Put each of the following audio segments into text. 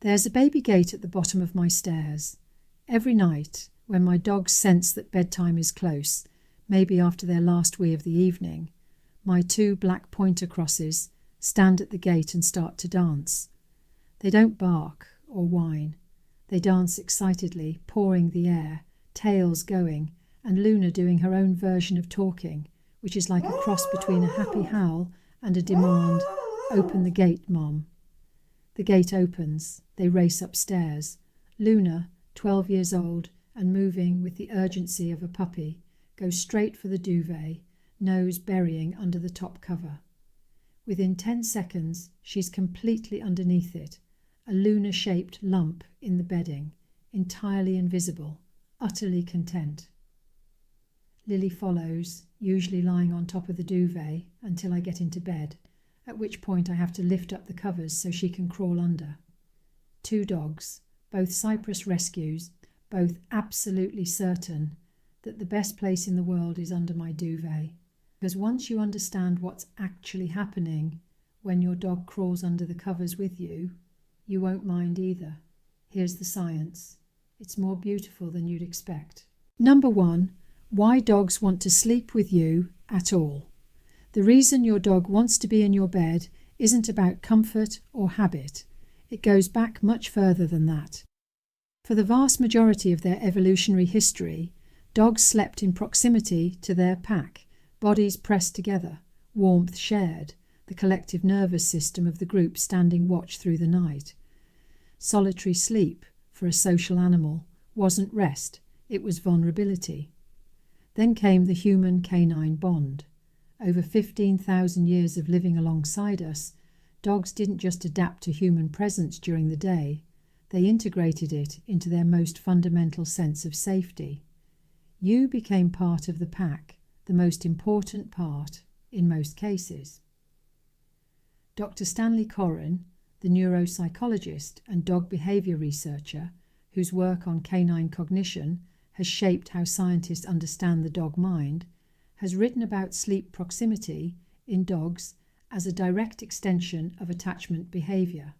There's a baby gate at the bottom of my stairs. Every night, when my dogs sense that bedtime is close, maybe after their last wee of the evening, my 2 black pointer crosses stand at the gate and start to dance. They don't bark or whine. They dance excitedly, pawing the air, tails going, and Luna doing her own version of talking, which is like a cross between a happy howl and a demand, "Open the gate, Mom." The gate opens. They race upstairs. Luna, 12 years old and moving with the urgency of a puppy, goes straight for the duvet, nose burying under the top cover. Within 10 seconds, she's completely underneath it, a Luna-shaped lump in the bedding, entirely invisible, utterly content. Lily follows, usually lying on top of the duvet, until I get into bed, at which point I have to lift up the covers so she can crawl under. 2 dogs, both Cyprus rescues, both absolutely certain that the best place in the world is under my duvet. Because once you understand what's actually happening when your dog crawls under the covers with you, you won't mind either. Here's the science. It's more beautiful than you'd expect. Number 1, why dogs want to sleep with you at all. The reason your dog wants to be in your bed isn't about comfort or habit. It goes back much further than that. For the vast majority of their evolutionary history, dogs slept in proximity to their pack, bodies pressed together, warmth shared, the collective nervous system of the group standing watch through the night. Solitary sleep, for a social animal, wasn't rest, it was vulnerability. Then came the human-canine bond. Over 15,000 years of living alongside us, dogs didn't just adapt to human presence during the day, they integrated it into their most fundamental sense of safety. You became part of the pack, the most important part in most cases. Dr. Stanley Coren, the neuropsychologist and dog behaviour researcher, whose work on canine cognition has shaped how scientists understand the dog mind, has written about sleep proximity in dogs as a direct extension of attachment behaviour.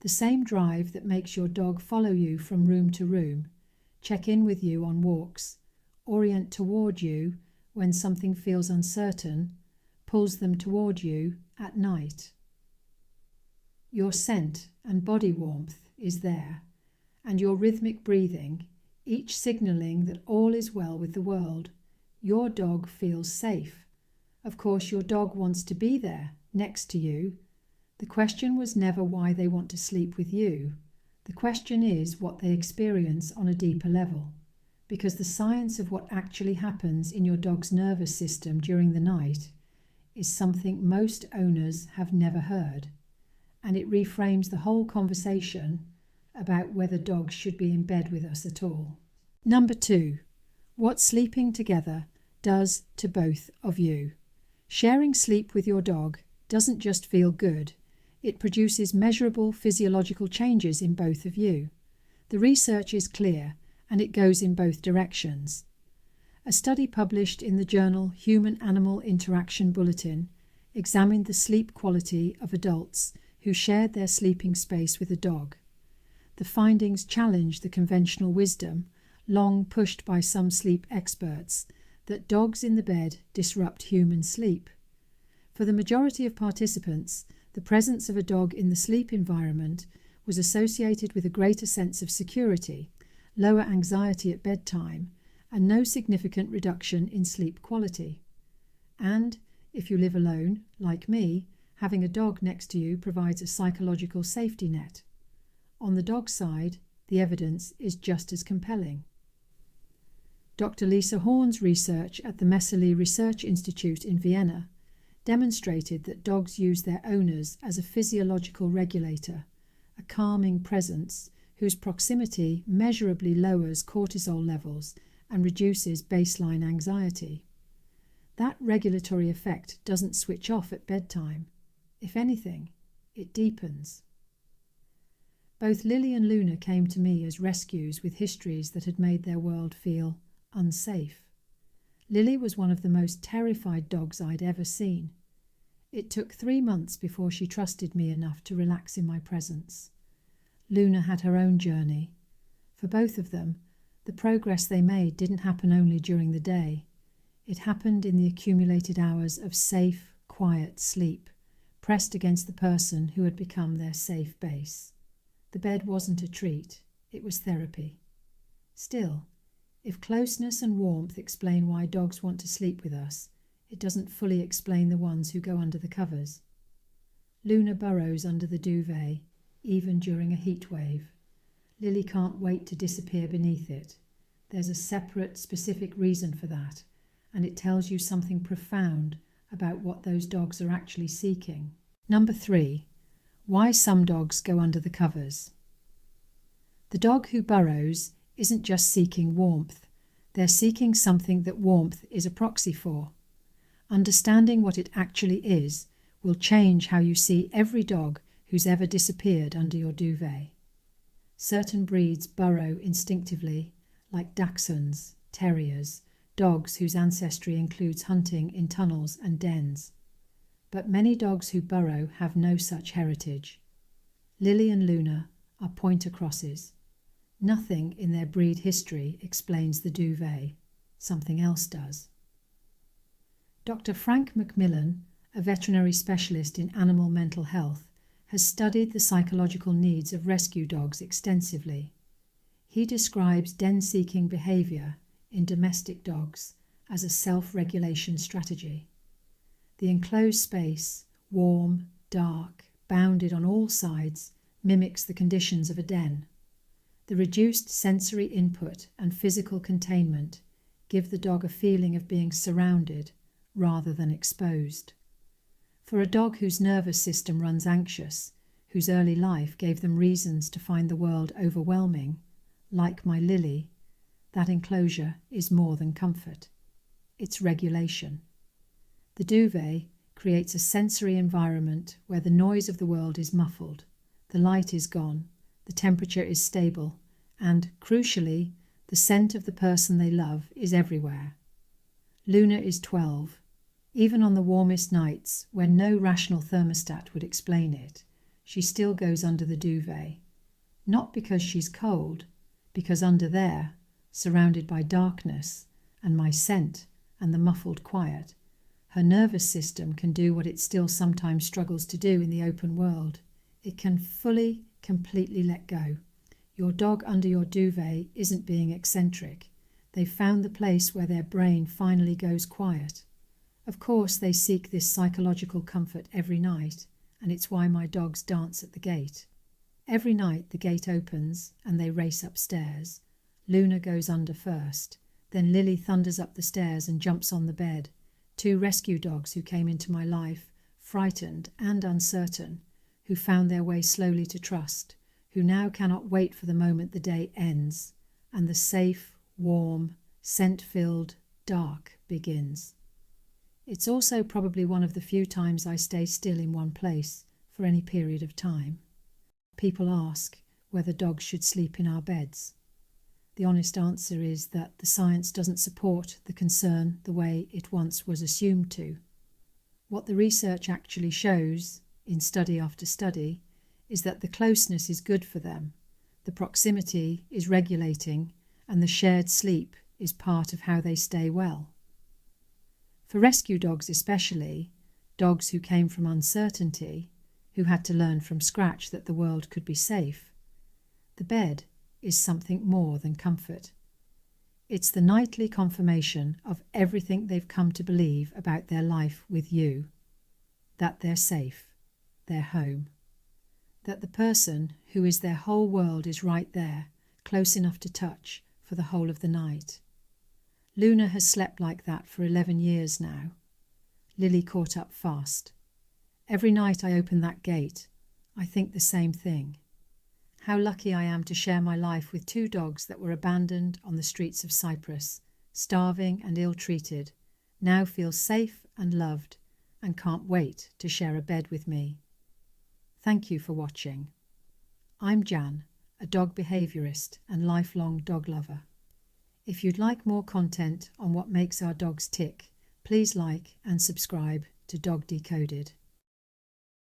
The same drive that makes your dog follow you from room to room, check in with you on walks, orient toward you when something feels uncertain, pulls them toward you at night. Your scent and body warmth is there, and your rhythmic breathing, each signalling that all is well with the world. Your dog feels safe. Of course, your dog wants to be there, next to you. The question was never why they want to sleep with you. The question is what they experience on a deeper level. Because the science of what actually happens in your dog's nervous system during the night is something most owners have never heard. And it reframes the whole conversation about whether dogs should be in bed with us at all. Number 2, what sleeping together does to both of you. Sharing sleep with your dog doesn't just feel good, it produces measurable physiological changes in both of you. The research is clear, and it goes in both directions. A study published in the journal Human-Animal Interaction Bulletin examined the sleep quality of adults who shared their sleeping space with a dog. The findings challenged the conventional wisdom, long pushed by some sleep experts, that dogs in the bed disrupt human sleep. For the majority of participants, the presence of a dog in the sleep environment was associated with a greater sense of security, lower anxiety at bedtime, and no significant reduction in sleep quality. And, if you live alone, like me, having a dog next to you provides a psychological safety net. On the dog side, the evidence is just as compelling. Dr. Lisa Horn's research at the Messerli Research Institute in Vienna demonstrated that dogs use their owners as a physiological regulator, a calming presence whose proximity measurably lowers cortisol levels and reduces baseline anxiety. That regulatory effect doesn't switch off at bedtime. If anything, it deepens. Both Lily and Luna came to me as rescues with histories that had made their world feel unsafe. Lily was one of the most terrified dogs I'd ever seen. It took 3 months before she trusted me enough to relax in my presence. Luna had her own journey. For both of them, the progress they made didn't happen only during the day. It happened in the accumulated hours of safe, quiet sleep, pressed against the person who had become their safe base. The bed wasn't a treat, it was therapy. Still, if closeness and warmth explain why dogs want to sleep with us, it doesn't fully explain the ones who go under the covers. Luna burrows under the duvet, even during a heat wave. Lily can't wait to disappear beneath it. There's a separate, specific reason for that, and it tells you something profound about what those dogs are actually seeking. Number 3. Why some dogs go under the covers. The dog who burrows isn't just seeking warmth. They're seeking something that warmth is a proxy for. Understanding what it actually is will change how you see every dog who's ever disappeared under your duvet. Certain breeds burrow instinctively, like dachshunds, terriers, dogs whose ancestry includes hunting in tunnels and dens. But many dogs who burrow have no such heritage. Lily and Luna are pointer crosses. Nothing in their breed history explains the duvet. Something else does. Dr. Frank McMillan, a veterinary specialist in animal mental health, has studied the psychological needs of rescue dogs extensively. He describes den-seeking behaviour in domestic dogs as a self-regulation strategy. The enclosed space, warm, dark, bounded on all sides, mimics the conditions of a den. The reduced sensory input and physical containment give the dog a feeling of being surrounded rather than exposed. For a dog whose nervous system runs anxious, whose early life gave them reasons to find the world overwhelming, like my Lily, that enclosure is more than comfort. It's regulation. The duvet creates a sensory environment where the noise of the world is muffled, the light is gone, the temperature is stable, and, crucially, the scent of the person they love is everywhere. Luna is 12. Even on the warmest nights, when no rational thermostat would explain it, she still goes under the duvet. Not because she's cold, because under there, surrounded by darkness and my scent and the muffled quiet, her nervous system can do what it still sometimes struggles to do in the open world. It can fully, completely let go. Your dog under your duvet isn't being eccentric. They've found the place where their brain finally goes quiet. Of course, they seek this psychological comfort every night, and it's why my dogs dance at the gate. Every night the gate opens and they race upstairs. Luna goes under first. Then Lily thunders up the stairs and jumps on the bed. 2 rescue dogs who came into my life, frightened and uncertain, who found their way slowly to trust, who now cannot wait for the moment the day ends and the safe, warm, scent-filled dark begins. It's also probably one of the few times I stay still in one place for any period of time. People ask whether dogs should sleep in our beds. The honest answer is that the science doesn't support the concern the way it once was assumed to. What the research actually shows, in study after study, is that the closeness is good for them, the proximity is regulating, and the shared sleep is part of how they stay well. For rescue dogs especially, dogs who came from uncertainty, who had to learn from scratch that the world could be safe, the bed is something more than comfort. It's the nightly confirmation of everything they've come to believe about their life with you. That they're safe, they're home. That the person who is their whole world is right there, close enough to touch for the whole of the night. Luna has slept like that for 11 years now. Lily caught up fast. Every night I open that gate, I think the same thing. How lucky I am to share my life with 2 dogs that were abandoned on the streets of Cyprus, starving and ill-treated, now feel safe and loved, and can't wait to share a bed with me. Thank you for watching. I'm Jan, a dog behaviourist and lifelong dog lover. If you'd like more content on what makes our dogs tick, please like and subscribe to Dog Decoded.